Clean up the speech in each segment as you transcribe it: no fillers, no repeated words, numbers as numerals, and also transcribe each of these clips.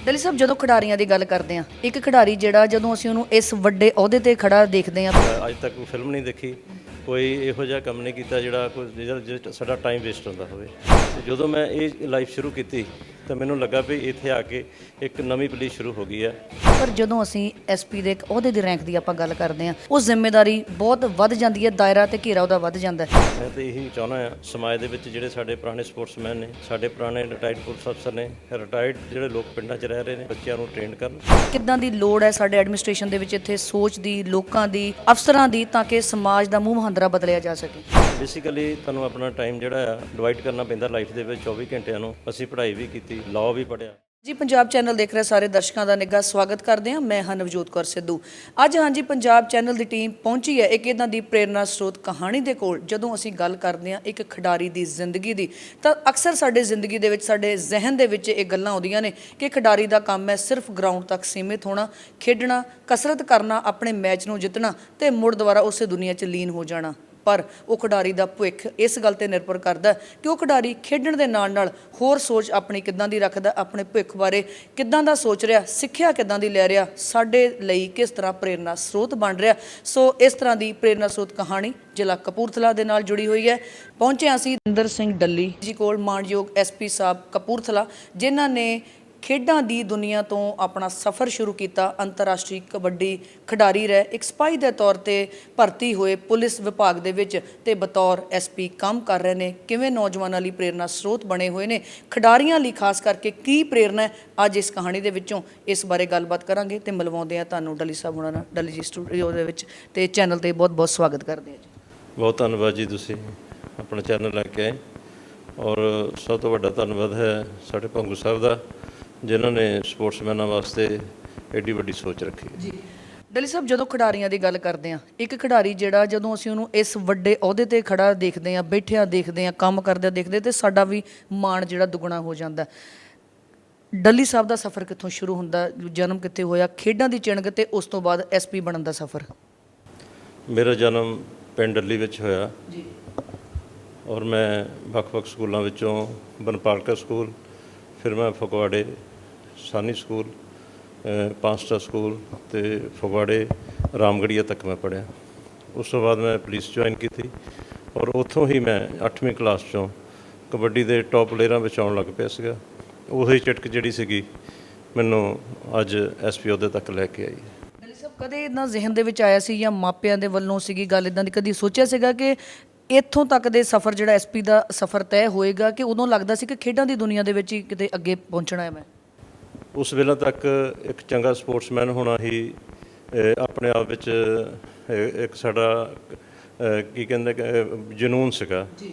ਡਲੀ ਸਾਹਿਬ ਜਦੋਂ ਖਿਡਾਰੀਆਂ ਦੀ ਗੱਲ ਕਰਦੇ ਆ ਇੱਕ ਖਿਡਾਰੀ ਜਿਹੜਾ ਜਦੋਂ ਅਸੀਂ ਉਹਨੂੰ ਇਸ ਵੱਡੇ ਅਹੁਦੇ ਤੇ ਖੜਾ ਦੇਖਦੇ ਆ ਅੱਜ ਤੱਕ ਕੋਈ ਫਿਲਮ ਨਹੀਂ ਦੇਖੀ, ਕੋਈ ਇਹੋ ਜਿਹਾ ਕੰਮ ਨਹੀਂ ਕੀਤਾ ਜਿਹੜਾ ਕੋਈ ਜਿਹਦੇ ਸਾਡਾ ਟਾਈਮ ਵੇਸਟ ਹੁੰਦਾ ਹੋਵੇ। ਤੇ ਜਦੋਂ ਮੈਂ ਇਹ ਲਾਈਫ ਸ਼ੁਰੂ ਕੀਤੀ ਤਾਂ ਮੈਨੂੰ ਲੱਗਾ ਵੀ ਇੱਥੇ ਆ ਕੇ ਇੱਕ ਨਵੀਂ ਪੁਲਿਸ ਸ਼ੁਰੂ ਹੋ ਗਈ ਹੈ। ਪਰ ਜਦੋਂ ਅਸੀਂ ਐਸਪੀ ਦੇ ਇੱਕ ਅਹੁਦੇ ਦੀ ਰੈਂਕ ਦੀ ਆਪਾਂ ਗੱਲ ਕਰਦੇ ਆ ਉਹ ਜ਼ਿੰਮੇਵਾਰੀ ਬਹੁਤ ਵੱਧ ਜਾਂਦੀ ਹੈ, ਦਾਇਰਾ ਤੇ ਘੇਰਾ ਉਹਦਾ ਵੱਧ ਜਾਂਦਾ ਹੈ। ਮੈਂ ਤਾਂ ਇਹੀ ਚਾਹੁੰਦਾ ਹਾਂ ਸਮਾਜ ਦੇ ਵਿੱਚ ਜਿਹੜੇ ਸਾਡੇ ਪੁਰਾਣੇ ਸਪੋਰਟਸਮੈਨ ਨੇ, ਸਾਡੇ ਪੁਰਾਣੇ ਰਿਟਾਇਰਡ ਪੁਲਿਸ ਅਫਸਰ ਨੇ, ਰਿਟਾਇਰਡ ਜਿਹੜੇ ਲੋਕ ਪਿੰਡਾਂ 'ਚ ਰਹਿ ਰਹੇ ਨੇ, ਬੱਚਿਆਂ ਨੂੰ ਟ੍ਰੇਨ ਕਰਨ। ਕਿੱਦਾਂ ਦੀ ਲੋੜ ਹੈ ਸਾਡੇ ਐਡਮਿਨਿਸਟ੍ਰੇਸ਼ਨ ਦੇ ਵਿੱਚ ਇੱਥੇ ਸੋਚ ਦੀ, ਲੋਕਾਂ ਦੀ, ਅਫਸਰਾਂ ਦੀ, ਤਾਂ ਕਿ ਸਮਾਜ ਦਾ ਮੂੰਹ ਮੁਹਾਂਦਰਾ ਬਦਲਿਆ ਜਾ ਸਕੇ। ਬੇਸਿਕਲੀ ਤੁਹਾਨੂੰ ਆਪਣਾ ਟਾਈਮ ਜਿਹੜਾ ਆ ਡਿਵਾਈਡ ਕਰਨਾ ਪੈਂਦਾ ਲਾਈਫ ਦੇ ਵਿੱਚ 24 ਘੰਟਿਆਂ ਨੂੰ। ਅਸੀਂ ਪੜ੍ਹਾਈ ਵੀ ਕੀਤੀ, ਲਾਅ ਵੀ ਪੜ੍ਹਿਆ। ਜੀ ਪੰਜਾਬ ਚੈਨਲ ਦੇਖ ਰਹੇ ਸਾਰੇ ਦਰਸ਼ਕਾਂ ਦਾ ਨਿੱਘਾ ਸਵਾਗਤ ਕਰਦੇ ਹਾਂ। ਮੈਂ ਹਾਂ ਨਵਜੋਤ ਕੌਰ ਸਿੱਧੂ। ਅੱਜ ਹਾਂਜੀ ਪੰਜਾਬ ਚੈਨਲ ਦੀ ਟੀਮ ਪਹੁੰਚੀ ਹੈ ਇੱਕ ਇਦਾਂ ਦੀ ਪ੍ਰੇਰਨਾ ਸਰੋਤ ਕਹਾਣੀ ਦੇ ਕੋਲ। ਜਦੋਂ ਅਸੀਂ ਗੱਲ ਕਰਦੇ ਹਾਂ ਇੱਕ ਖਿਡਾਰੀ ਦੀ ਜ਼ਿੰਦਗੀ ਦੀ, ਤਾਂ ਅਕਸਰ ਸਾਡੇ ਜ਼ਿੰਦਗੀ ਦੇ ਵਿੱਚ, ਸਾਡੇ ਜ਼ਿਹਨ ਦੇ ਵਿੱਚ ਇਹ ਗੱਲਾਂ ਆਉਂਦੀਆਂ ਨੇ ਕਿ ਖਿਡਾਰੀ ਦਾ ਕੰਮ ਹੈ ਸਿਰਫ ਗਰਾਊਂਡ ਤੱਕ ਸੀਮਿਤ ਹੋਣਾ, ਖੇਡਣਾ, ਕਸਰਤ ਕਰਨਾ, ਆਪਣੇ ਮੈਚ ਨੂੰ ਜਿੱਤਣਾ ਤੇ ਮੁੜ ਦੁਬਾਰਾ ਉਸੇ ਦੁਨੀਆ 'ਚ ਲੀਨ ਹੋ ਜਾਣਾ। ਪਰ ਉਹ ਖਿਡਾਰੀ ਦਾ ਭਵਿੱਖ ਇਸ ਗੱਲ 'ਤੇ ਨਿਰਭਰ ਕਰਦਾ ਕਿ ਉਹ ਖਿਡਾਰੀ ਖੇਡਣ ਦੇ ਨਾਲ ਨਾਲ ਹੋਰ ਸੋਚ ਆਪਣੀ ਕਿੱਦਾਂ ਦੀ ਰੱਖਦਾ, ਆਪਣੇ ਭਵਿੱਖ ਬਾਰੇ ਕਿੱਦਾਂ ਦਾ ਸੋਚ ਰਿਹਾ, ਸਿੱਖਿਆ ਕਿੱਦਾਂ ਦੀ ਲੈ ਰਿਹਾ, ਸਾਡੇ ਲਈ ਕਿਸ ਤਰ੍ਹਾਂ ਪ੍ਰੇਰਨਾ ਸਰੋਤ ਬਣ ਰਿਹਾ। ਸੋ ਇਸ ਤਰ੍ਹਾਂ ਦੀ ਪ੍ਰੇਰਨਾ ਸਰੋਤ ਕਹਾਣੀ ਜ਼ਿਲ੍ਹਾ ਕਪੂਰਥਲਾ ਦੇ ਨਾਲ ਜੁੜੀ ਹੋਈ ਹੈ। ਪਹੁੰਚੇ ਅਸੀਂ ਦਵਿੰਦਰ ਸਿੰਘ ਡੱਲੀ ਜੀ ਕੋਲ, ਮਾਣਯੋਗ ਐਸਪੀ ਸਾਹਿਬ ਕਪੂਰਥਲਾ, ਜਿਨ੍ਹਾਂ ਨੇ ਖੇਡਾਂ ਦੀ ਦੁਨੀਆ ਤੋਂ ਆਪਣਾ ਸਫ਼ਰ ਸ਼ੁਰੂ ਕੀਤਾ। ਅੰਤਰਰਾਸ਼ਟਰੀ ਕਬੱਡੀ ਖਿਡਾਰੀ ਰਹੇ, ਇੱਕ ਸਿਪਾਹੀ ਦੇ ਤੌਰ ਤੇ ਭਰਤੀ ਹੋਏ ਪੁਲਿਸ ਵਿਭਾਗ ਦੇ ਵਿੱਚ ਤੇ ਬਤੌਰ ਐਸਪੀ ਕੰਮ ਕਰ ਰਹੇ ਨੇ। ਕਿਵੇਂ ਨੌਜਵਾਨਾਂ ਲਈ ਪ੍ਰੇਰਨਾ ਸਰੋਤ ਬਣੇ ਹੋਏ ਨੇ, ਖਿਡਾਰੀਆਂ ਲਈ ਖਾਸ ਕਰਕੇ ਕੀ ਪ੍ਰੇਰਨਾ ਹੈ, ਅੱਜ ਇਸ ਕਹਾਣੀ ਦੇ ਵਿੱਚੋਂ ਇਸ ਬਾਰੇ ਗੱਲਬਾਤ ਕਰਾਂਗੇ ਤੇ ਮਿਲਵਾਉਂਦੇ ਆ ਤੁਹਾਨੂੰ ਡੱਲੀ ਸਾਹਿਬ ਹੁਣਾਂ ਨਾਲ। ਡੱਲੀ ਜੀ ਸਟੂਡੀਓ ਦੇ ਵਿੱਚ ਤੇ ਚੈਨਲ ਤੇ ਬਹੁਤ ਬਹੁਤ ਸਵਾਗਤ ਕਰਦੇ ਆ ਜੀ। ਬਹੁਤ ਧੰਨਵਾਦ ਜੀ, ਤੁਸੀਂ ਆਪਣਾ ਚੈਨਲ ਲੈ ਕੇ ਆਏ। ਔਰ ਸਭ ਤੋਂ ਵੱਡਾ ਧੰਨਵਾਦ ਹੈ ਸਾਡੇ ਭੰਗੂ ਸਾਹਿਬ ਦਾ, ਜਿਨ੍ਹਾਂ ਨੇ ਸਪੋਰਟਸਮੈਨਾਂ ਵਾਸਤੇ ਐਡੀ ਵੱਡੀ ਸੋਚ ਰੱਖੀ ਹੈ। ਜੀ ਡੱਲੀ ਸਾਹਿਬ ਜਦੋਂ ਖਿਡਾਰੀਆਂ ਦੀ ਗੱਲ ਕਰਦੇ ਆ ਇੱਕ ਖਿਡਾਰੀ ਜਿਹੜਾ ਜਦੋਂ ਅਸੀਂ ਉਹਨੂੰ ਇਸ ਵੱਡੇ ਅਹੁਦੇ ਤੇ ਖੜਾ ਦੇਖਦੇ ਆ, ਬੈਠਿਆ ਦੇਖਦੇ ਆ, ਕੰਮ ਕਰਦਿਆਂ ਦੇਖਦੇ ਤੇ ਸਾਡਾ ਵੀ ਮਾਣ ਜਿਹੜਾ ਦੁੱਗਣਾ ਹੋ ਜਾਂਦਾ। ਡੱਲੀ ਸਾਹਿਬ ਦਾ ਸਫ਼ਰ ਕਿੱਥੋਂ ਸ਼ੁਰੂ ਹੁੰਦਾ, ਜਨਮ ਕਿੱਥੇ ਹੋਇਆ, ਖੇਡਾਂ ਦੀ ਚਿਣਗ ਤੇ ਉਸ ਤੋਂ ਬਾਅਦ ਐਸਪੀ ਬਣਨ ਦਾ ਸਫ਼ਰ? ਮੇਰਾ ਜਨਮ ਪਿੰਡ ਡੱਲੀ ਵਿੱਚ ਹੋਇਆ ਜੀ। ਔਰ ਮੈਂ ਵੱਖ-ਵੱਖ ਸਕੂਲਾਂ ਵਿੱਚੋਂ ਬਨਪਾਲਕਾ ਸਕੂਲ, ਫਿਰ ਮੈਂ ਫਗਵਾੜੇ ਸਾਨੀ ਸਕੂਲ, 5 ਸਟਾਰ ਸਕੂਲ ਤੇ ਫਗਵਾੜੇ ਰਾਮਗੜੀਆ ਤੱਕ ਮੈਂ ਪੜ੍ਹਿਆ। ਉਸ ਤੋਂ ਬਾਅਦ ਮੈਂ ਪੁਲਿਸ ਜੁਆਇਨ ਕੀਤੀ ਔਰ ਉੱਥੋਂ ਹੀ ਮੈਂ 8ਵੀਂ ਕਲਾਸ 'ਚੋਂ ਕਬੱਡੀ ਦੇ ਟੌਪ ਪਲੇਅਰਾਂ ਵਿੱਚ ਆਉਣ ਲੱਗ ਪਿਆ ਸੀਗਾ। ਉਹੀ ਝਟਕ ਜਿਹੜੀ ਸੀਗੀ ਮੈਨੂੰ ਅੱਜ ਐਸਪੀ ਅਹੁਦੇ ਤੱਕ ਲੈ ਕੇ ਆਈ। ਡੱਲੀ ਸਾਹਿਬ ਕਦੇ ਇੱਦਾਂ ਜ਼ਿਹਨ ਦੇ ਵਿੱਚ ਆਇਆ ਸੀ ਜਾਂ ਮਾਪਿਆਂ ਦੇ ਵੱਲੋਂ ਸੀਗੀ ਗੱਲ ਇੱਦਾਂ ਦੀ, ਕਦੀ ਸੋਚਿਆ ਸੀਗਾ ਕਿ ਇੱਥੋਂ ਤੱਕ ਦੇ ਸਫ਼ਰ ਜਿਹੜਾ ਐਸਪੀ ਦਾ ਸਫ਼ਰ ਤੈਅ ਹੋਏਗਾ, ਕਿ ਉਦੋਂ ਲੱਗਦਾ ਸੀ ਕਿ ਖੇਡਾਂ ਦੀ ਦੁਨੀਆ ਦੇ ਵਿੱਚ ਹੀ ਕਿਤੇ ਅੱਗੇ ਪਹੁੰਚਣਾ ਹੈ ਮੈਂ? ਉਸ ਵੇਲੇ ਤੱਕ ਇੱਕ ਚੰਗਾ ਸਪੋਰਟਸਮੈਨ ਹੋਣਾ ਹੀ ਆਪਣੇ ਆਪ ਵਿੱਚ ਇੱਕ ਸਾਡਾ ਕੀ ਕਹਿੰਦੇ ਜਨੂਨ ਸੀਗਾ।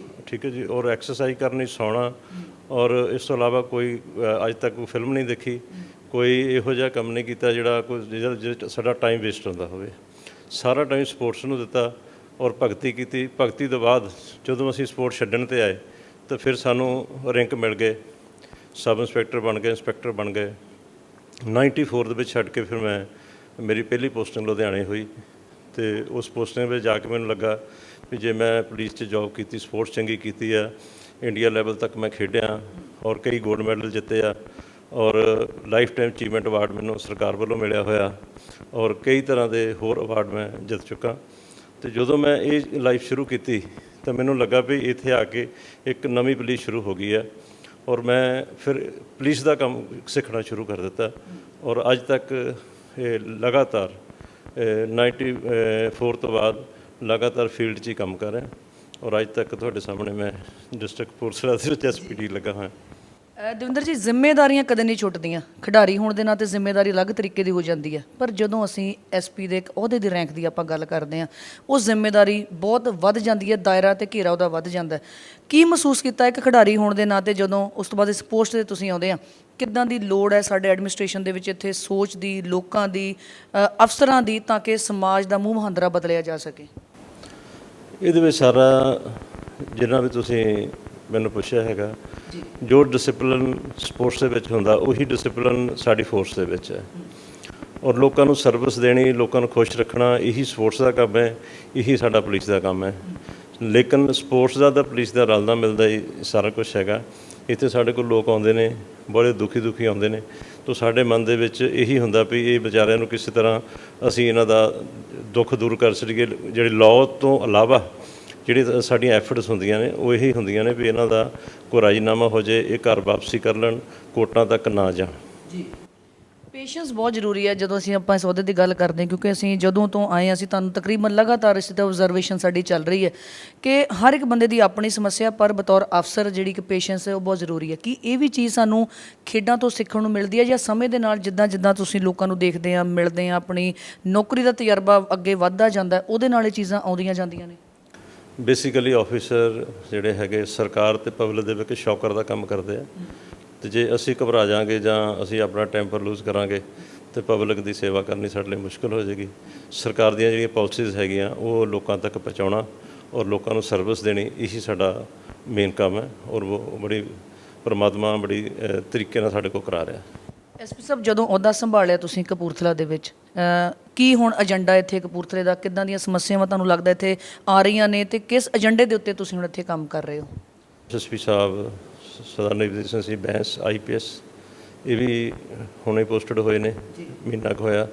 ਠੀਕ ਹੈ ਜੀ। ਔਰ ਐਕਸਰਸਾਈਜ਼ ਕਰਨੀ, ਸੌਣਾ, ਔਰ ਇਸ ਤੋਂ ਇਲਾਵਾ ਕੋਈ ਅੱਜ ਤੱਕ ਕੋਈ ਫਿਲਮ ਨਹੀਂ ਦੇਖੀ, ਕੋਈ ਇਹੋ ਜਿਹਾ ਕੰਮ ਨਹੀਂ ਕੀਤਾ ਜਿਹੜਾ ਕੋਈ ਜਿਹਦੇ ਸਾਡਾ ਟਾਈਮ ਵੇਸਟ ਹੁੰਦਾ ਹੋਵੇ। ਸਾਰਾ ਟਾਈਮ ਸਪੋਰਟਸ ਨੂੰ ਦਿੱਤਾ ਔਰ ਭਗਤੀ ਕੀਤੀ। ਭਗਤੀ ਤੋਂ ਬਾਅਦ ਜਦੋਂ ਅਸੀਂ ਸਪੋਰਟ ਛੱਡਣ 'ਤੇ ਆਏ ਤਾਂ ਫਿਰ ਸਾਨੂੰ ਰੈਂਕ ਮਿਲ ਗਏ, ਸਬ ਇੰਸਪੈਕਟਰ ਬਣ ਗਏ, ਇੰਸਪੈਕਟਰ ਬਣ ਗਏ। 94 ਦੇ ਵਿੱਚ ਛੱਡ ਕੇ ਫਿਰ ਮੇਰੀ ਪਹਿਲੀ ਪੋਸਟਿੰਗ ਲੁਧਿਆਣੇ ਹੋਈ ਅਤੇ ਉਸ ਪੋਸਟਿੰਗ ਵਿੱਚ ਜਾ ਕੇ ਮੈਨੂੰ ਲੱਗਾ ਵੀ ਜੇ ਮੈਂ ਪੁਲਿਸ 'ਚ ਜੋਬ ਕੀਤੀ, ਸਪੋਰਟਸ ਚੰਗੀ ਕੀਤੀ ਆ, ਇੰਡੀਆ ਲੈਵਲ ਤੱਕ ਮੈਂ ਖੇਡਿਆ ਔਰ ਕਈ ਗੋਲਡ ਮੈਡਲ ਜਿੱਤੇ ਆ ਔਰ ਲਾਈਫ ਟਾਈਮ ਅਚੀਵਮੈਂਟ ਅਵਾਰਡ ਮੈਨੂੰ ਸਰਕਾਰ ਵੱਲੋਂ ਮਿਲਿਆ ਹੋਇਆ ਔਰ ਕਈ ਤਰ੍ਹਾਂ ਦੇ ਹੋਰ ਅਵਾਰਡ ਮੈਂ ਜਿੱਤ ਚੁੱਕਾ। ਅਤੇ ਜਦੋਂ ਮੈਂ ਇਹ ਲਾਈਫ ਸ਼ੁਰੂ ਕੀਤੀ ਤਾਂ ਮੈਨੂੰ ਲੱਗਾ ਵੀ ਇੱਥੇ ਆ ਕੇ ਇੱਕ ਨਵੀਂ ਪੁਲਿਸ ਸ਼ੁਰੂ ਹੋ ਗਈ ਹੈ ਔਰ ਮੈਂ ਫਿਰ ਪੁਲਿਸ ਦਾ ਕੰਮ ਸਿੱਖਣਾ ਸ਼ੁਰੂ ਕਰ ਦਿੱਤਾ ਔਰ ਅੱਜ ਤੱਕ ਇਹ ਲਗਾਤਾਰ 94 ਤੋਂ ਬਾਅਦ ਲਗਾਤਾਰ ਫੀਲਡ 'ਚ ਹੀ ਕੰਮ ਕਰ ਰਿਹਾ ਔਰ ਅੱਜ ਤੱਕ ਤੁਹਾਡੇ ਸਾਹਮਣੇ ਮੈਂ ਡਿਸਟ੍ਰਿਕਟ ਕਪੂਰਥਲਾ ਦੇ ਵਿੱਚ ਐਸਪੀਡੀ ਲੱਗਾ ਹਾਂ। ਦਵਿੰਦਰ ਜੀ ਜ਼ਿੰਮੇਵਾਰੀਆਂ ਕਦੇ ਨਹੀਂ ਛੁੱਟਦੀਆਂ, ਖਿਡਾਰੀ ਹੋਣ ਦੇ ਨਾਤੇ ਜ਼ਿੰਮੇਵਾਰੀ ਅਲੱਗ ਤਰੀਕੇ ਦੀ ਹੋ ਜਾਂਦੀ ਹੈ। ਪਰ ਜਦੋਂ ਅਸੀਂ ਐਸਪੀ ਦੇ ਇੱਕ ਅਹੁਦੇ ਦੀ ਰੈਂਕ ਦੀ ਆਪਾਂ ਗੱਲ ਕਰਦੇ ਹਾਂ ਉਹ ਜ਼ਿੰਮੇਵਾਰੀ ਬਹੁਤ ਵੱਧ ਜਾਂਦੀ ਹੈ, ਦਾਇਰਾ ਤੇ ਘੇਰਾ ਉਹਦਾ ਵੱਧ ਜਾਂਦਾ। ਕੀ ਮਹਿਸੂਸ ਕੀਤਾ ਇੱਕ ਖਿਡਾਰੀ ਹੋਣ ਦੇ ਨਾਤੇ ਜਦੋਂ ਉਸ ਤੋਂ ਬਾਅਦ ਇਸ ਪੋਸਟ 'ਤੇ ਤੁਸੀਂ ਆਉਂਦੇ ਆ, ਕਿੱਦਾਂ ਦੀ ਲੋੜ ਹੈ ਸਾਡੇ ਐਡਮਿਨਿਸਟ੍ਰੇਸ਼ਨ ਦੇ ਵਿੱਚ ਇੱਥੇ ਸੋਚ ਦੀ, ਲੋਕਾਂ ਦੀ, ਅਫਸਰਾਂ ਦੀ, ਤਾਂ ਕਿ ਸਮਾਜ ਦਾ ਮੂੰਹ ਮੁਹਾਂਦਰਾ ਬਦਲਿਆ ਜਾ ਸਕੇ? ਇਹਦੇ ਵਿੱਚ ਸਾਰਾ ਜਿੰਨਾ ਵੀ ਤੁਸੀਂ ਮੈਨੂੰ ਪੁੱਛਿਆ ਹੈਗਾ, ਜੋ ਡਿਸਿਪਲਿਨ ਸਪੋਰਟਸ ਦੇ ਵਿੱਚ ਹੁੰਦਾ ਉਹੀ ਡਿਸਿਪਲਿਨ ਸਾਡੀ ਫੋਰਸ ਦੇ ਵਿੱਚ ਹੈ ਔਰ ਲੋਕਾਂ ਨੂੰ ਸਰਵਿਸ ਦੇਣੀ, ਲੋਕਾਂ ਨੂੰ ਖੁਸ਼ ਰੱਖਣਾ, ਇਹੀ ਸਪੋਰਟਸ ਦਾ ਕੰਮ ਹੈ, ਇਹੀ ਸਾਡਾ ਪੁਲਿਸ ਦਾ ਕੰਮ ਹੈ। ਲੇਕਿਨ ਸਪੋਰਟਸ ਦਾ ਤਾਂ ਪੁਲਿਸ ਦਾ ਰਲਦਾ ਮਿਲਦਾ ਹੀ ਸਾਰਾ ਕੁਛ ਹੈਗਾ। ਇੱਥੇ ਸਾਡੇ ਕੋਲ ਲੋਕ ਆਉਂਦੇ ਨੇ, ਬੜੇ ਦੁਖੀ ਆਉਂਦੇ ਨੇ। ਤਾਂ ਸਾਡੇ ਮਨ ਦੇ ਵਿੱਚ ਇਹੀ ਹੁੰਦਾ ਵੀ ਇਹ ਵਿਚਾਰਿਆਂ ਨੂੰ ਕਿਸੇ ਤਰ੍ਹਾਂ ਅਸੀਂ ਇਹਨਾਂ ਦਾ ਦੁੱਖ ਦੂਰ ਕਰ ਸਕੀਏ। ਜਿਹੜੇ ਲਾਅ ਤੋਂ ਇਲਾਵਾ ਜਿਹੜੀ ਸਾਡੀਆਂ ਐਫਰਟਸ ਹੁੰਦੀਆਂ ਨੇ ਉਹ ਇਹੀ ਹੁੰਦੀਆਂ ਨੇ ਵੀ ਇਹਨਾਂ ਦਾ ਕੋਈ ਰਾਜੀਨਾਮਾ ਹੋ ਜਾਏ, ਇਹ ਘਰ ਵਾਪਸੀ ਕਰ ਲੈਣ, ਕੋਰਟਾਂ ਤੱਕ ਨਾ ਜਾਣ। ਜੀ, ਪੇਸ਼ੈਂਸ ਬਹੁਤ ਜ਼ਰੂਰੀ ਹੈ ਜਦੋਂ ਅਸੀਂ ਇਸ ਅਹੁਦੇ ਦੀ ਗੱਲ ਕਰਦੇ ਹਾਂ, ਕਿਉਂਕਿ ਅਸੀਂ ਜਦੋਂ ਤੋਂ ਆਏ ਹਾਂ ਅਸੀਂ ਤੁਹਾਨੂੰ ਤਕਰੀਬਨ ਲਗਾਤਾਰ ਇਸ ਤੇ ਆਬਜ਼ਰਵੇਸ਼ਨ ਸਾਡੀ ਚੱਲ ਰਹੀ ਹੈ ਕਿ ਹਰ ਇੱਕ ਬੰਦੇ ਦੀ ਆਪਣੀ ਸਮੱਸਿਆ, ਪਰ ਬਤੌਰ ਅਫਸਰ ਜਿਹੜੀ ਕਿ ਪੇਸ਼ੈਂਸ ਹੈ ਉਹ ਬਹੁਤ ਜ਼ਰੂਰੀ ਹੈ। ਕਿ ਇਹ ਵੀ ਚੀਜ਼ ਸਾਨੂੰ ਖੇਡਾਂ ਤੋਂ ਸਿੱਖਣ ਨੂੰ ਮਿਲਦੀ ਹੈ, ਜਾਂ ਸਮੇਂ ਦੇ ਨਾਲ ਜਿੱਦਾਂ ਤੁਸੀਂ ਲੋਕਾਂ ਨੂੰ ਦੇਖਦੇ ਆ, ਮਿਲਦੇ ਆ, ਆਪਣੀ ਨੌਕਰੀ ਦਾ ਤਜਰਬਾ ਅੱਗੇ ਵੱਧਦਾ ਜਾਂਦਾ, ਉਹਦੇ ਨਾਲ ਇਹ ਚੀਜ਼ਾਂ ਆਉਂਦੀਆਂ ਜਾਂਦੀਆਂ ਨੇ? ਬੇਸਿਕਲੀ ਆਫਿਸਰ ਜਿਹੜੇ ਹੈਗੇ ਸਰਕਾਰ ਤੇ ਪਬਲਿਕ ਦੇ ਵਿੱਚ ਸ਼ੌਕਰ ਦਾ ਕੰਮ ਕਰਦੇ ਆ, ਤੇ ਜੇ ਅਸੀਂ ਘਬਰਾ ਜਾਵਾਂਗੇ ਜਾਂ ਅਸੀਂ ਆਪਣਾ ਟੈਂਪਰ ਲੂਜ਼ ਕਰਾਂਗੇ ਤੇ ਪਬਲਿਕ ਦੀ ਸੇਵਾ ਕਰਨੀ ਸਾਡੇ ਲਈ ਮੁਸ਼ਕਲ ਹੋ ਜਾਏਗੀ। ਸਰਕਾਰ ਦੀਆਂ ਜਿਹੜੀਆਂ ਪਾਲਿਸੀਜ਼ ਹੈਗੀਆਂ ਉਹ ਲੋਕਾਂ ਤੱਕ ਪਹੁੰਚਾਉਣਾ ਔਰ ਲੋਕਾਂ ਨੂੰ ਸਰਵਿਸ ਦੇਣੀ, ਇਹੀ ਸਾਡਾ ਮੇਨ ਕੰਮ ਹੈ। ਔਰ ਉਹ ਬੜੀ ਪਰਮਾਤਮਾ ਬੜੀ ਤਰੀਕੇ ਨਾਲ ਸਾਡੇ ਕੋਲ ਕਰਾ ਰਿਹਾ। ਐਸਪੀ ਸਾਹਿਬ, ਜਦੋਂ ਅਹੁਦਾ ਸੰਭਾਲਿਆ ਤੁਸੀਂ ਕਪੂਰਥਲਾ ਦੇ ਵਿੱਚ, ਕੀ ਹੁਣ ਏਜੰਡਾ ਇੱਥੇ ਕਪੂਰਥਲੇ ਦਾ, ਕਿੱਦਾਂ ਦੀਆਂ ਸਮੱਸਿਆਵਾਂ ਤੁਹਾਨੂੰ ਲੱਗਦਾ ਇੱਥੇ ਆ ਰਹੀਆਂ ਨੇ ਤੇ ਕਿਸ ਏਜੰਡੇ ਦੇ ਉੱਤੇ ਤੁਸੀਂ ਹੁਣ ਇੱਥੇ ਕੰਮ ਕਰ ਰਹੇ ਹੋ? ਐਸਪੀ ਸਾਹਿਬ ਸਰਦਾਰ ਨਵਜੀਤ ਸਿੰਘ ਬੈਂਸ IPS, ਇਹ ਵੀ ਹੁਣੇ ਪੋਸਟਡ ਹੋਏ ਨੇ, ਮਹੀਨਾ ਕੁ ਹੋਇਆ,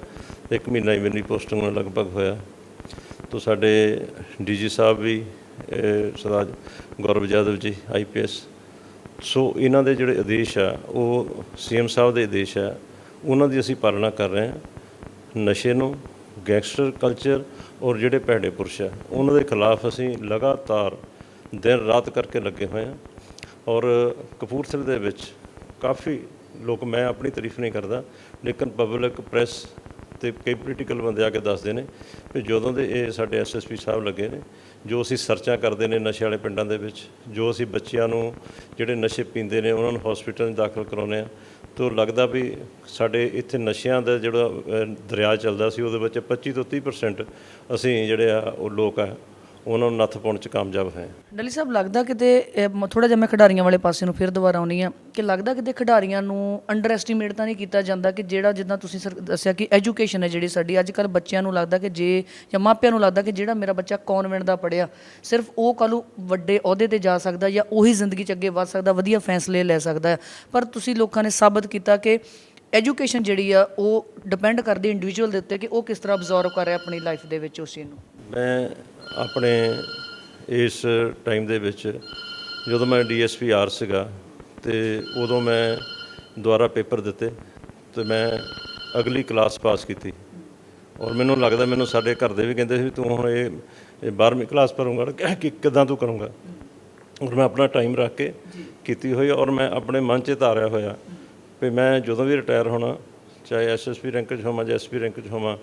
1 ਮਹੀਨਾ ਹੀ ਮੇਰੀ ਪੋਸਟਿੰਗ ਨੂੰ ਲਗਭਗ ਹੋਇਆ। ਤੋਂ ਸਾਡੇ DG ਸਾਹਿਬ ਵੀ ਸਰਦਾਰ ਗੌਰਵ ਯਾਦਵ ਜੀ IPS। ਸੋ ਇਹਨਾਂ ਦੇ ਜਿਹੜੇ ਆਦੇਸ਼ ਆ ਉਹ CM ਸਾਹਿਬ ਦੇ ਆਦੇਸ਼ ਆ, ਉਹਨਾਂ ਦੀ ਅਸੀਂ ਪਾਲਣਾ ਕਰ ਰਹੇ ਹਾਂ। ਨਸ਼ੇ ਨੂੰ, ਗੈਂਗਸਟਰ ਕਲਚਰ ਔਰ ਜਿਹੜੇ ਭੈੜੇ ਪੁਰਸ਼ ਆ ਉਹਨਾਂ ਦੇ ਖਿਲਾਫ ਅਸੀਂ ਲਗਾਤਾਰ ਦਿਨ ਰਾਤ ਕਰਕੇ ਲੱਗੇ ਹੋਏ ਹਾਂ। ਔਰ ਕਪੂਰਥਲੇ ਦੇ ਵਿੱਚ ਕਾਫੀ ਲੋਕ, ਮੈਂ ਆਪਣੀ ਤਾਰੀਫ ਨਹੀਂ ਕਰਦਾ, ਲੇਕਿਨ ਪਬਲਿਕ ਪ੍ਰੈਸ ਤੇ ਕਈ ਪੋਲੀਟੀਕਲ ਬੰਦੇ ਆ ਕੇ ਦੱਸਦੇ ਨੇ ਵੀ ਜਦੋਂ ਦੇ ਇਹ ਸਾਡੇ SSP ਸਾਹਿਬ ਲੱਗੇ ਨੇ, ਜੋ ਅਸੀਂ ਸਰਚਾਂ ਕਰਦੇ ਨੇ ਨਸ਼ੇ ਵਾਲੇ ਪਿੰਡਾਂ ਦੇ ਵਿੱਚ, ਜੋ ਅਸੀਂ ਬੱਚਿਆਂ ਨੂੰ ਜਿਹੜੇ ਨਸ਼ੇ ਪੀਂਦੇ ਨੇ ਉਹਨਾਂ ਨੂੰ ਹਸਪੀਟਲ 'ਚ ਦਾਖਲ ਕਰਾਉਂਦੇ ਹਾਂ, ਤਾਂ ਲੱਗਦਾ ਵੀ ਸਾਡੇ ਇੱਥੇ ਨਸ਼ਿਆਂ ਦਾ ਜਿਹੜਾ ਦਰਿਆ ਚੱਲਦਾ ਸੀ ਉਹਦੇ ਵਿੱਚ 25 ਤੋਂ 30% ਅਸੀਂ ਜਿਹੜੇ ਆ ਉਹ ਲੋਕ ਆ ਉਹਨਾਂ ਨੂੰ ਨੱਥ ਪਾਉਣ 'ਚ ਕਾਮਯਾਬ ਹੋਏ। ਡੱਲੀ ਸਾਹਿਬ, ਲੱਗਦਾ ਕਿਤੇ ਥੋੜ੍ਹਾ ਜਿਹਾ ਮੈਂ ਖਿਡਾਰੀਆਂ ਵਾਲੇ ਪਾਸੇ ਨੂੰ ਫਿਰ ਦੁਬਾਰਾ ਆਉਂਦੀ ਹਾਂ ਕਿ ਲੱਗਦਾ ਕਿਤੇ ਖਿਡਾਰੀਆਂ ਨੂੰ ਅੰਡਰ ਐਸਟੀਮੇਟ ਤਾਂ ਨਹੀਂ ਕੀਤਾ ਜਾਂਦਾ ਕਿ ਜਿਹੜਾ ਜਿੱਦਾਂ ਤੁਸੀਂ ਦੱਸਿਆ ਕਿ ਐਜੂਕੇਸ਼ਨ ਹੈ ਜਿਹੜੀ ਸਾਡੀ ਅੱਜ ਕੱਲ੍ਹ ਬੱਚਿਆਂ ਨੂੰ ਲੱਗਦਾ ਕਿ ਜੇ ਜਾਂ ਮਾਪਿਆਂ ਨੂੰ ਲੱਗਦਾ ਕਿ ਜਿਹੜਾ ਮੇਰਾ ਬੱਚਾ ਕੌਨਵੈਂਟ ਦਾ ਪੜ੍ਹਿਆ ਸਿਰਫ ਉਹ ਕੱਲ੍ਹ ਨੂੰ ਵੱਡੇ ਅਹੁਦੇ 'ਤੇ ਜਾ ਸਕਦਾ ਜਾਂ ਉਹੀ ਜ਼ਿੰਦਗੀ 'ਚ ਅੱਗੇ ਵੱਧ ਸਕਦਾ, ਵਧੀਆ ਫੈਸਲੇ ਲੈ ਸਕਦਾ। ਪਰ ਤੁਸੀਂ ਲੋਕਾਂ ਨੇ ਸਾਬਤ ਕੀਤਾ ਕਿ ਐਜੂਕੇਸ਼ਨ ਜਿਹੜੀ ਆ ਉਹ ਡਿਪੈਂਡ ਕਰਦੀ ਇੰਡੀਵਿਜੂਅਲ ਦੇ ਉੱਤੇ ਕਿ ਉਹ ਕਿਸ ਤਰ੍ਹਾਂ ਅਬਜ਼ੋਰਵ ਕਰ ਰਿਹਾ ਆਪਣੀ ਲਾਈਫ ਦੇ ਵਿੱਚ ਉਸ ਚੀਜ਼ ਨੂੰ। ਮੈਂ ਆਪਣੇ ਇਸ ਟਾਈਮ ਦੇ ਵਿੱਚ ਜਦੋਂ ਮੈਂ DSP R ਸੀਗਾ ਤੇ ਉਦੋਂ ਮੈਂ ਦੁਬਾਰਾ ਪੇਪਰ ਦਿੱਤੇ ਤੇ ਮੈਂ ਅਗਲੀ ਕਲਾਸ ਪਾਸ ਕੀਤੀ। ਔਰ ਮੈਨੂੰ ਲੱਗਦਾ, ਮੈਨੂੰ ਸਾਡੇ ਘਰ ਦੇ ਵੀ ਕਹਿੰਦੇ ਸੀ ਵੀ ਤੂੰ ਹੁਣ ਇਹ 12ਵੀਂ ਕਲਾਸ ਭਰੂੰਗਾ ਕਿ ਕਿੱਦਾਂ ਤੂੰ ਕਰੂੰਗਾ। ਔਰ ਮੈਂ ਆਪਣਾ ਟਾਈਮ ਰੱਖ ਕੇ ਕੀਤੀ ਹੋਈ। ਔਰ ਮੈਂ ਆਪਣੇ ਮਨ 'ਚ ਧਾਰਿਆ ਹੋਇਆ ਵੀ ਮੈਂ ਜਦੋਂ ਵੀ ਰਿਟਾਇਰ ਹੋਣਾ, ਚਾਹੇ SSP ਰੈਂਕ 'ਚ ਹੋਵਾਂ ਜਾਂ SP ਰੈਂਕ 'ਚ ਹੋਵਾਂ,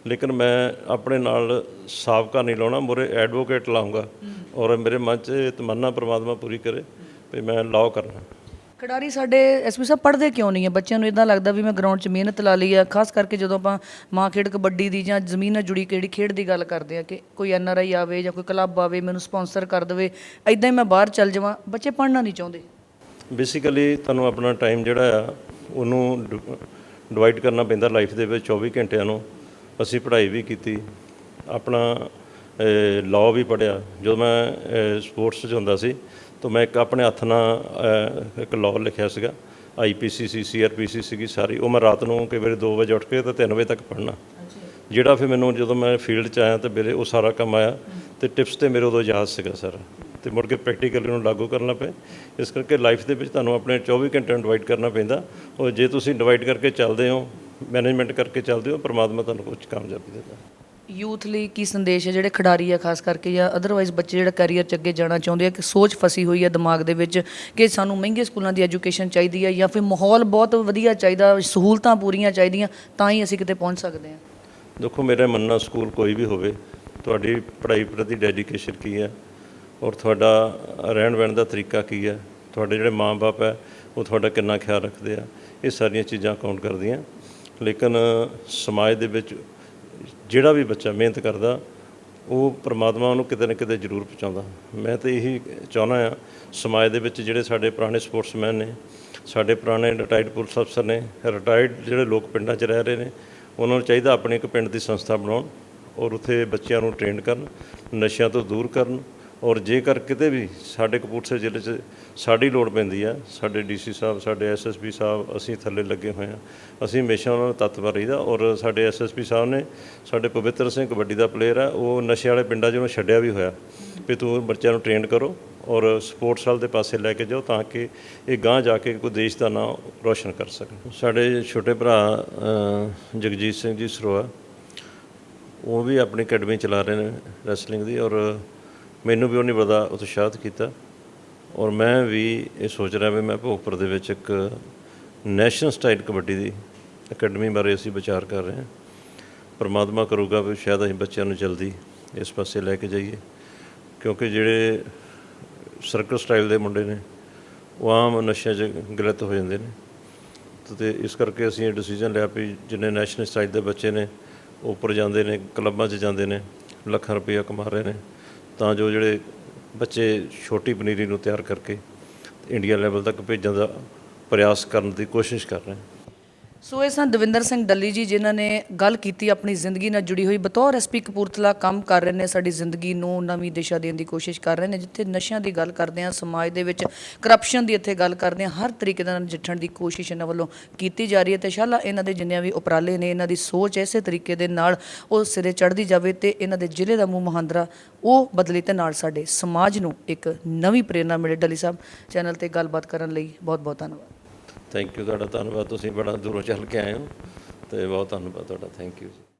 ਲੇਕਿਨ ਮੈਂ ਆਪਣੇ ਨਾਲ ਸਾਬਕਾ ਨਹੀਂ ਲਾਉਣਾ, ਮੂਹਰੇ ਐਡਵੋਕੇਟ ਲਾਊਂਗਾ। ਔਰ ਮੇਰੇ ਮਨ 'ਚ ਤਮੰਨਾ ਪ੍ਰਮਾਤਮਾ ਪੂਰੀ ਕਰੇ ਵੀ ਮੈਂ ਲਾਅ ਕਰਨਾ। ਖਿਡਾਰੀ ਸਾਡੇ ਐਸਪੀ ਸਾਹਿਬ ਪੜ੍ਹਦੇ ਕਿਉਂ ਨਹੀਂ ਹੈ? ਬੱਚਿਆਂ ਨੂੰ ਇੱਦਾਂ ਲੱਗਦਾ ਵੀ ਮੈਂ ਗਰਾਊਂਡ 'ਚ ਮਿਹਨਤ ਲਾ ਲਈ ਆ, ਖਾਸ ਕਰਕੇ ਜਦੋਂ ਆਪਾਂ ਮਾਂ ਖੇਡ ਕਬੱਡੀ ਦੀ ਜਾਂ ਜ਼ਮੀਨ ਨਾਲ ਜੁੜੀ ਕਿਹੜੀ ਖੇਡ ਦੀ ਗੱਲ ਕਰਦੇ ਆ ਕਿ ਕੋਈ NRI ਆਵੇ ਜਾਂ ਕੋਈ ਕਲੱਬ ਆਵੇ ਮੈਨੂੰ ਸਪਾਂਸਰ ਕਰ ਦੇਵੇ, ਇੱਦਾਂ ਹੀ ਮੈਂ ਬਾਹਰ ਚੱਲ ਜਾਵਾਂ, ਬੱਚੇ ਪੜ੍ਹਨਾ ਨਹੀਂ ਚਾਹੁੰਦੇ। ਬੇਸਿਕਲੀ ਤੁਹਾਨੂੰ ਆਪਣਾ ਟਾਈਮ ਜਿਹੜਾ ਆ ਉਹਨੂੰ ਡਿਵਾਈਡ ਕਰਨਾ ਪੈਂਦਾ ਲਾਈਫ ਦੇ ਵਿੱਚ। 24 ਘੰਟਿਆਂ ਨੂੰ ਅਸੀਂ ਪੜ੍ਹਾਈ ਵੀ ਕੀਤੀ, ਆਪਣਾ ਲਾਅ ਵੀ ਪੜ੍ਹਿਆ। ਜਦੋਂ ਮੈਂ ਸਪੋਰਟਸ 'ਚ ਹੁੰਦਾ ਸੀ ਤਾਂ ਮੈਂ ਇੱਕ ਆਪਣੇ ਹੱਥ ਨਾਲ ਇੱਕ ਲਾਅ ਲਿਖਿਆ ਸੀਗਾ, IPC ਸੀ, CRPC ਸੀਗੀ ਸਾਰੀ, ਉਹ ਮੈਂ ਰਾਤ ਨੂੰ ਕਈ ਵਾਰੀ 2 ਵਜੇ ਉੱਠ ਕੇ ਤਾਂ 3 ਵਜੇ ਤੱਕ ਪੜ੍ਹਨਾ, ਜਿਹੜਾ ਫਿਰ ਮੈਨੂੰ ਜਦੋਂ ਮੈਂ ਫੀਲਡ 'ਚ ਆਇਆ ਤਾਂ ਮੇਰੇ ਉਹ ਸਾਰਾ ਕੰਮ ਆਇਆ ਅਤੇ ਟਿਪਸ ਤੇ ਮੇਰੇ ਉਦੋਂ ਯਾਦ ਸੀਗਾ ਸਾਰਾ, ਅਤੇ ਮੁੜ ਕੇ ਪ੍ਰੈਕਟੀਕਲੀ ਨੂੰ ਲਾਗੂ ਕਰਨਾ ਪਿਆ। ਇਸ ਕਰਕੇ ਲਾਈਫ ਦੇ ਵਿੱਚ ਤੁਹਾਨੂੰ ਆਪਣੇ 24 ਘੰਟਿਆਂ ਨੂੰ ਡਿਵਾਈਡ ਕਰਨਾ ਪੈਂਦਾ। ਔਰ ਜੇ ਤੁਸੀਂ ਡਿਵਾਈਡ ਕਰਕੇ ਚੱਲਦੇ ਹੋ, ਮੈਨੇਜਮੈਂਟ ਕਰਕੇ ਚੱਲਦੇ ਹੋ, ਪਰਮਾਤਮਾ ਤੁਹਾਨੂੰ ਕੁਝ ਕਾਮਯਾਬੀ ਦਿੰਦਾ। ਯੂਥ ਲਈ ਕੀ ਸੰਦੇਸ਼ ਹੈ, ਜਿਹੜੇ ਖਿਡਾਰੀ ਆ ਖਾਸ ਕਰਕੇ ਜਾਂ ਅਦਰਵਾਈਜ਼ ਬੱਚੇ ਜਿਹੜਾ ਕੈਰੀਅਰ 'ਚ ਅੱਗੇ ਜਾਣਾ ਚਾਹੁੰਦੇ ਆ, ਕਿ ਸੋਚ ਫਸੀ ਹੋਈ ਹੈ ਦਿਮਾਗ ਦੇ ਵਿੱਚ ਕਿ ਸਾਨੂੰ ਮਹਿੰਗੇ ਸਕੂਲਾਂ ਦੀ ਐਜੂਕੇਸ਼ਨ ਚਾਹੀਦੀ ਹੈ ਜਾਂ ਫਿਰ ਮਾਹੌਲ ਬਹੁਤ ਵਧੀਆ ਚਾਹੀਦਾ, ਸਹੂਲਤਾਂ ਪੂਰੀਆਂ ਚਾਹੀਦੀਆਂ ਤਾਂ ਹੀ ਅਸੀਂ ਕਿਤੇ ਪਹੁੰਚ ਸਕਦੇ ਹਾਂ? ਦੇਖੋ, ਮੇਰਾ ਮੰਨਣਾ ਸਕੂਲ ਕੋਈ ਵੀ ਹੋਵੇ, ਤੁਹਾਡੀ ਪੜ੍ਹਾਈ ਪ੍ਰਤੀ ਡੈਡੀਕੇਸ਼ਨ ਕੀ ਹੈ ਔਰ ਤੁਹਾਡਾ ਰਹਿਣ ਬਹਿਣ ਦਾ ਤਰੀਕਾ ਕੀ ਹੈ, ਤੁਹਾਡੇ ਜਿਹੜੇ ਮਾਂ-ਬਾਪ ਹੈ ਉਹ ਤੁਹਾਡਾ ਕਿੰਨਾ ਖਿਆਲ ਰੱਖਦੇ ਆ, ਇਹ ਸਾਰੀਆਂ ਚੀਜ਼ਾਂ ਕਾਊਂਟ ਕਰਦੀਆਂ। ਲੇਕਿਨ ਸਮਾਜ ਦੇ ਵਿੱਚ ਜਿਹੜਾ ਵੀ ਬੱਚਾ ਮਿਹਨਤ ਕਰਦਾ ਉਹ ਪਰਮਾਤਮਾ ਉਹਨੂੰ ਕਿਤੇ ਨਾ ਕਿਤੇ ਜ਼ਰੂਰ ਪਹੁੰਚਾਉਂਦਾ। ਮੈਂ ਤਾਂ ਇਹੀ ਚਾਹੁੰਦਾ ਹਾਂ ਸਮਾਜ ਦੇ ਵਿੱਚ ਜਿਹੜੇ ਸਾਡੇ ਪੁਰਾਣੇ ਸਪੋਰਟਸਮੈਨ ਨੇ, ਸਾਡੇ ਪੁਰਾਣੇ ਰਿਟਾਇਰਡ ਪੁਲਿਸ ਅਫਸਰ ਨੇ, ਰਿਟਾਇਰਡ ਜਿਹੜੇ ਲੋਕ ਪਿੰਡਾਂ 'ਚ ਰਹਿ ਰਹੇ ਨੇ, ਉਹਨਾਂ ਨੂੰ ਚਾਹੀਦਾ ਆਪਣੀ ਇੱਕ ਪਿੰਡ ਦੀ ਸੰਸਥਾ ਬਣਾਉਣ ਔਰ ਉੱਥੇ ਬੱਚਿਆਂ ਨੂੰ ਟ੍ਰੇਨ ਕਰਨ, ਨਸ਼ਿਆਂ ਤੋਂ ਦੂਰ ਕਰਨ ਔਰ ਜੇਕਰ ਕਿਤੇ ਵੀ ਸਾਡੇ ਕਪੂਰਥਲੇ ਜ਼ਿਲ੍ਹੇ 'ਚ ਸਾਡੀ ਲੋੜ ਪੈਂਦੀ ਆ, ਸਾਡੇ ਡੀਸੀ ਸਾਹਿਬ, ਸਾਡੇ ਐਸਐਸਪੀ ਸਾਹਿਬ, ਅਸੀਂ ਥੱਲੇ ਲੱਗੇ ਹੋਏ ਹਾਂ, ਅਸੀਂ ਹਮੇਸ਼ਾ ਉਹਨਾਂ ਨੂੰ ਤਤਪਰ ਰਹੀਦਾ। ਔਰ ਸਾਡੇ ਐਸਐਸਪੀ ਸਾਹਿਬ ਨੇ, ਸਾਡੇ ਪਵਿੱਤਰ ਸਿੰਘ ਕਬੱਡੀ ਦਾ ਪਲੇਅਰ ਆ, ਉਹ ਨਸ਼ੇ ਵਾਲੇ ਪਿੰਡਾਂ 'ਚ ਉਹਨੂੰ ਛੱਡਿਆ ਵੀ ਹੋਇਆ ਵੀ ਤੂੰ ਬੱਚਿਆਂ ਨੂੰ ਟ੍ਰੇਨ ਕਰੋ ਔਰ ਸਪੋਰਟਸ ਵਾਲ ਦੇ ਪਾਸੇ ਲੈ ਕੇ ਜਾਓ ਤਾਂ ਕਿ ਇਹ ਗਾਂਹ ਜਾ ਕੇ ਕੋਈ ਦੇਸ਼ ਦਾ ਨਾਂ ਰੋਸ਼ਨ ਕਰ ਸਕਣ। ਸਾਡੇ ਛੋਟੇ ਭਰਾ ਜਗਜੀਤ ਸਿੰਘ ਜੀ ਸਰੋਆ, ਉਹ ਵੀ ਆਪਣੀ ਅਕੈਡਮੀ ਚਲਾ ਰਹੇ ਨੇ ਰੈਸਲਿੰਗ ਦੀ, ਔਰ ਮੈਨੂੰ ਵੀ ਉਹਨੇ ਬੜਾ ਉਤਸ਼ਾਹਿਤ ਕੀਤਾ। ਔਰ ਮੈਂ ਵੀ ਇਹ ਸੋਚ ਰਿਹਾ ਵੀ ਮੈਂ ਭੋਗਪੁਰ ਦੇ ਵਿੱਚ ਇੱਕ ਨੈਸ਼ਨਲ ਸਟਾਈਲ ਕਬੱਡੀ ਦੀ ਅਕੈਡਮੀ ਬਾਰੇ ਅਸੀਂ ਵਿਚਾਰ ਕਰ ਰਹੇ ਹਾਂ। ਪਰਮਾਤਮਾ ਕਰੂਗਾ ਵੀ ਸ਼ਾਇਦ ਅਸੀਂ ਬੱਚਿਆਂ ਨੂੰ ਜਲਦੀ ਇਸ ਪਾਸੇ ਲੈ ਕੇ ਜਾਈਏ, ਕਿਉਂਕਿ ਜਿਹੜੇ ਸਰਕਲ ਸਟਾਈਲ ਦੇ ਮੁੰਡੇ ਨੇ ਉਹ ਆਮ ਨਸ਼ਿਆਂ 'ਚ ਗਲਤ ਹੋ ਜਾਂਦੇ ਨੇ। ਅਤੇ ਇਸ ਕਰਕੇ ਅਸੀਂ ਇਹ ਡਿਸੀਜਨ ਲਿਆ ਵੀ ਜਿੰਨੇ ਨੈਸ਼ਨਲ ਸਟਾਈਲ ਦੇ ਬੱਚੇ ਨੇ ਉੱਪਰ ਜਾਂਦੇ ਨੇ, ਕਲੱਬਾਂ 'ਚ ਜਾਂਦੇ ਨੇ, ਲੱਖਾਂ ਰੁਪਈਆ ਕਮਾ ਰਹੇ ਨੇ, ਤਾਂ ਜੋ ਜਿਹੜੇ ਬੱਚੇ ਛੋਟੀ ਪਨੀਰੀ ਨੂੰ ਤਿਆਰ ਕਰਕੇ ਇੰਡੀਆ ਲੈਵਲ ਤੱਕ ਭੇਜਣ ਦਾ ਪ੍ਰਯਾਸ ਕਰਨ ਦੀ ਕੋਸ਼ਿਸ਼ ਕਰ ਰਹੇ। ਸੋ ਇਹ ਸਨ ਦਵਿੰਦਰ ਸਿੰਘ ਡੱਲੀ ਜੀ, ਜਿਨ੍ਹਾਂ ਨੇ ਗੱਲ ਕੀਤੀ ਆਪਣੀ ਜ਼ਿੰਦਗੀ ਨਾਲ ਜੁੜੀ ਹੋਈ। ਬਤੌਰ ਐਸਪੀ ਕਪੂਰਥਲਾ ਕੰਮ ਕਰ ਰਹੇ ਨੇ, ਸਾਡੀ ਜ਼ਿੰਦਗੀ ਨੂੰ ਨਵੀਂ ਦਿਸ਼ਾ ਦੇਣ ਦੀ ਕੋਸ਼ਿਸ਼ ਕਰ ਰਹੇ ਨੇ। ਜਿੱਥੇ ਨਸ਼ਿਆਂ ਦੀ ਗੱਲ ਕਰਦੇ ਹਾਂ, ਸਮਾਜ ਦੇ ਵਿੱਚ ਕਰਪਸ਼ਨ ਦੀ ਇੱਥੇ ਗੱਲ ਕਰਦੇ ਹਾਂ, ਹਰ ਤਰੀਕੇ ਨਾਲ ਨਜਿੱਠਣ ਦੀ ਕੋਸ਼ਿਸ਼ ਇਹਨਾਂ ਵੱਲੋਂ ਕੀਤੀ ਜਾ ਰਹੀ ਹੈ। ਅਤੇ ਸ਼ਾਲਾ ਇਹਨਾਂ ਦੇ ਜਿੰਨੀਆਂ ਵੀ ਉਪਰਾਲੇ ਨੇ, ਇਹਨਾਂ ਦੀ ਸੋਚ ਇਸੇ ਤਰੀਕੇ ਦੇ ਨਾਲ ਉਹ ਸਿਰੇ ਚੜ੍ਹਦੀ ਜਾਵੇ ਅਤੇ ਇਹਨਾਂ ਦੇ ਜ਼ਿਲ੍ਹੇ ਦਾ ਮੂੰਹ ਮਹਾਂਦਰਾ ਉਹ ਬਦਲੇ ਅਤੇ ਨਾਲ ਸਾਡੇ ਸਮਾਜ ਨੂੰ ਇੱਕ ਨਵੀਂ ਪ੍ਰੇਰਨਾ ਮਿਲੇ। ਡੱਲੀ ਸਾਹਿਬ, ਚੈਨਲ 'ਤੇ ਗੱਲਬਾਤ ਕਰਨ ਲਈ ਬਹੁਤ ਬਹੁਤ ਧੰਨਵਾਦ। ਥੈਂਕ ਯੂ, ਤੁਹਾਡਾ ਧੰਨਵਾਦ। ਤੁਸੀਂ ਬੜਾ ਦੂਰੋਂ ਚੱਲ ਕੇ ਆਏ ਹੋ ਅਤੇ ਬਹੁਤ ਧੰਨਵਾਦ ਤੁਹਾਡਾ। ਥੈਂਕ ਯੂ ਜੀ।